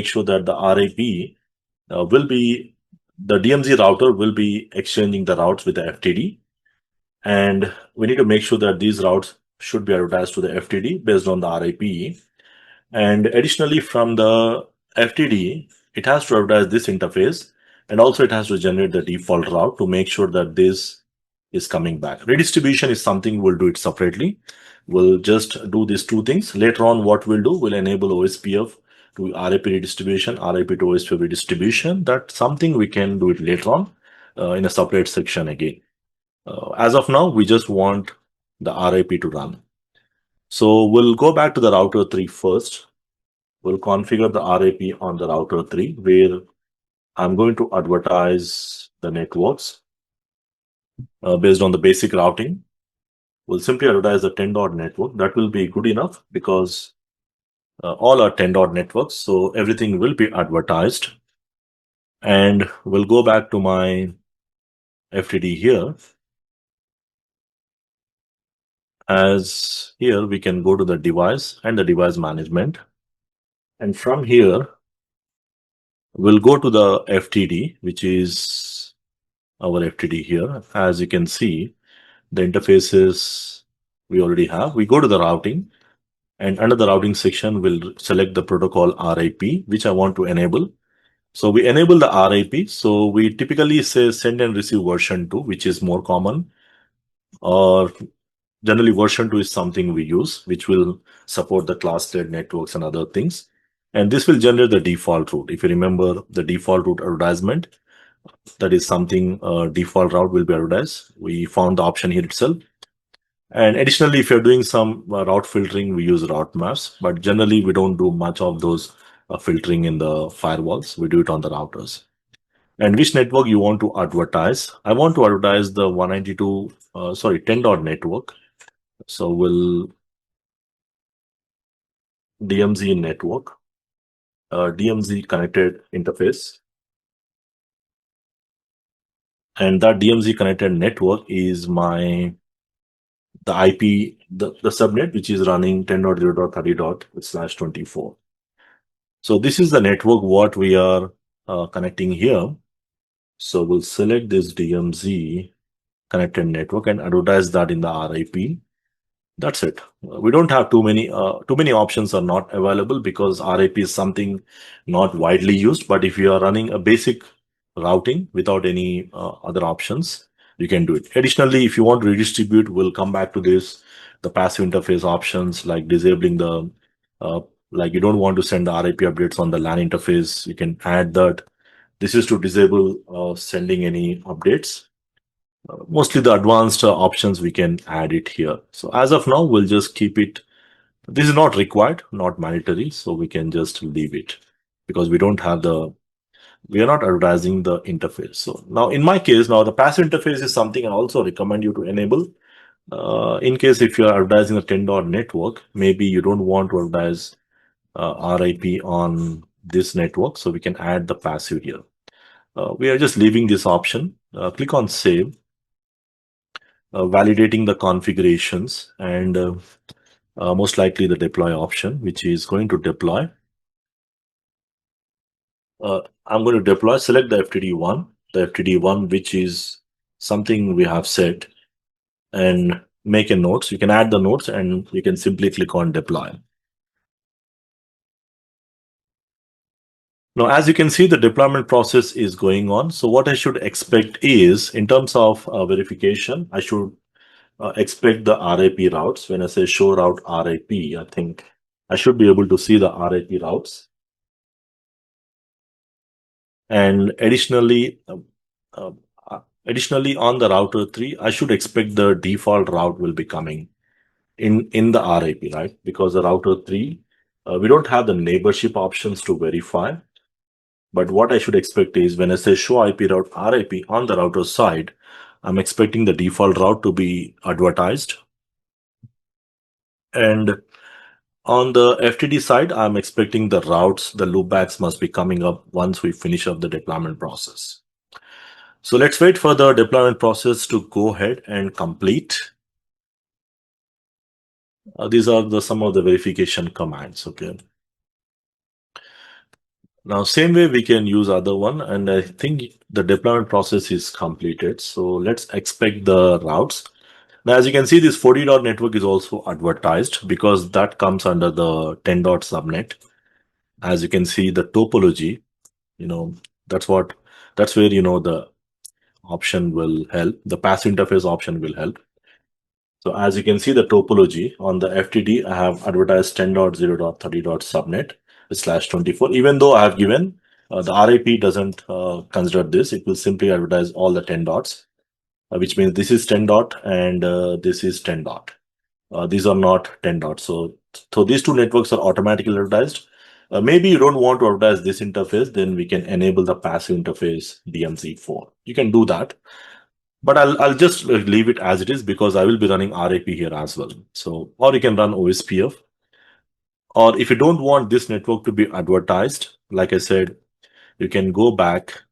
make sure that the RIP the DMZ router will be exchanging the routes with the FTD. And we need to make sure that these routes should be advertised to the FTD based on the RIP. And additionally, from the FTD, it has to advertise this interface, and also it has to generate the default route to make sure that this is coming back. Redistribution is something we'll do it separately. We'll just do these two things. Later on, what we'll do, we'll enable OSPF to RIP redistribution, RIP to OSPF redistribution. That's something we can do it later on in a separate section again. As of now, we just want the RIP to run. So we'll go back to the router 3 first. We'll configure the RIP on the router 3, where I'm going to advertise the networks based on the basic routing. We'll simply advertise the 10 dot network. That will be good enough because all are 10 dot networks. So everything will be advertised. And we'll go back to my FTD here. As here, we can go to the device and the device management. And from here, we'll go to the FTD, which is our FTD here. As you can see, the interfaces we already have. We go to the routing, and under the routing section, we'll select the protocol RIP, which I want to enable. So we enable the RIP. So we typically say send and receive version 2, which is more common, or generally version 2 is something we use, which will support the class-led networks and other things. And this will generate the default route. If you remember the default route advertisement, that is something default route will be advertised. We found the option here itself. And additionally, if you're doing some route filtering, we use route maps, but generally we don't do much of those filtering in the firewalls. We do it on the routers. And which network you want to advertise? I want to advertise the 10 dot network. So we'll DMZ network, DMZ connected interface. And that DMZ connected network is the IP, the subnet, which is running 10.0.30./24. So this is the network what we are connecting here. So we'll select this DMZ connected network and advertise that in the RIP. That's it. We don't have too many options are not available because RIP is something not widely used. But if you are running a basic routing without any other options, you can do it. Additionally, if you want to redistribute, we'll come back to this. The passive interface options like disabling the like you don't want to send the RIP updates on the LAN interface, you can add that. This is to disable sending any updates. Mostly the advanced options we can add it here. So as of now, we'll just keep it. This is not required, not mandatory, so we can just leave it because we are not advertising the interface. So now in my case, the passive interface is something I also recommend you to enable. In case if you are advertising a 10 dot network, maybe you don't want to advertise RIP on this network, so we can add the passive here. We are just leaving this option. Click on save. Validating the configurations and most likely the deploy option, which is going to deploy. I'm going to deploy, select the FTD1, which is something we have set, and make a notes. You can add the notes and you can simply click on deploy. Now, as you can see, the deployment process is going on. So what I should expect is, in terms of verification, I should expect the RIP routes. When I say show route RIP, I think I should be able to see the RIP routes. And additionally, on the router 3, I should expect the default route will be coming in the RIP, right? Because the router 3, we don't have the neighborship options to verify. But what I should expect is when I say show IP route RIP on the router side, I'm expecting the default route to be advertised. And on the FTD side, I'm expecting the routes, the loopbacks must be coming up once we finish up the deployment process. So let's wait for the deployment process to go ahead and complete. These are some of the verification commands, okay? Now, same way we can use other one, and I think the deployment process is completed. So let's expect the routes. Now, as you can see, this 40 dot network is also advertised because that comes under the 10 dot subnet. As you can see, the topology, you know, that's what, that's where, the option will help. The passive interface option will help. So as you can see, the topology on the FTD, I have advertised 10.0.30 subnet slash 24. Even though I have given the RIP doesn't consider this, it will simply advertise all the 10 dots, which means this is 10 dot and this is 10 dot. These are not 10 dots. So these two networks are automatically advertised. Maybe you don't want to advertise this interface, then we can enable the passive interface DMZ4. You can do that. But I'll just leave it as it is because I will be running RAP here as well. So, or you can run OSPF. Or if you don't want this network to be advertised, like I said, you can go back.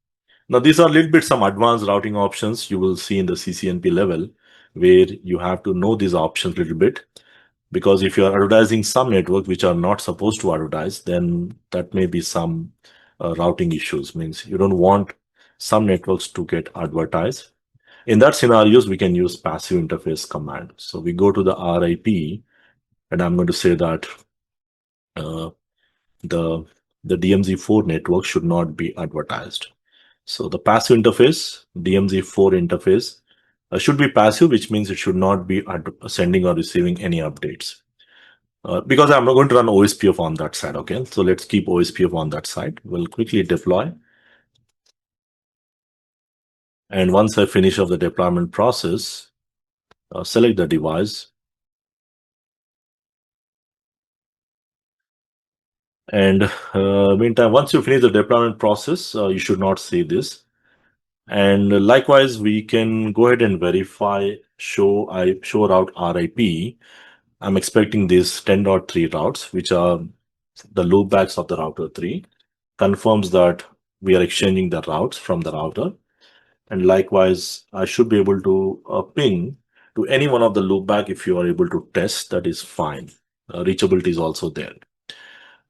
Now, these are a little bit some advanced routing options you will see in the CCNP level, where you have to know these options a little bit. Because if you are advertising some network which are not supposed to advertise, then that may be some routing issues. Means you don't want some networks to get advertised. In that scenarios, we can use passive interface command. So we go to the RIP, and I'm going to say that uh, the DMZ4 network should not be advertised. So the passive interface, DMZ4 interface, should be passive, which means it should not be sending or receiving any updates. Because I'm not going to run OSPF on that side, okay? So let's keep OSPF on that side. We'll quickly deploy. And once I finish off the deployment process, select the device. And meantime, once you finish the deployment process, you should not see this. And likewise, we can go ahead and verify show route RIP. I'm expecting these 10.3 routes, which are the loopbacks of the router 3, confirms that we are exchanging the routes from the router. And likewise, I should be able to ping to any one of the loopback. If you are able to test, that is fine. Reachability is also there.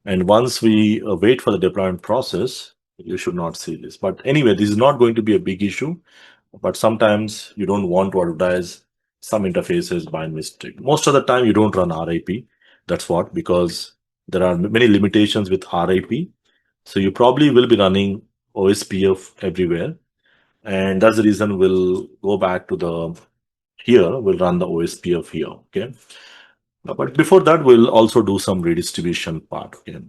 And once we wait for the deployment process, you should not see this. But anyway, this is not going to be a big issue. But sometimes you don't want to advertise some interfaces by mistake. Most of the time, you don't run RIP. That's what, because there are many limitations with RIP. So you probably will be running OSPF everywhere. And that's the reason we'll go back to the here, we'll run the OSPF here. Okay. But before that, we'll also do some redistribution part. Okay.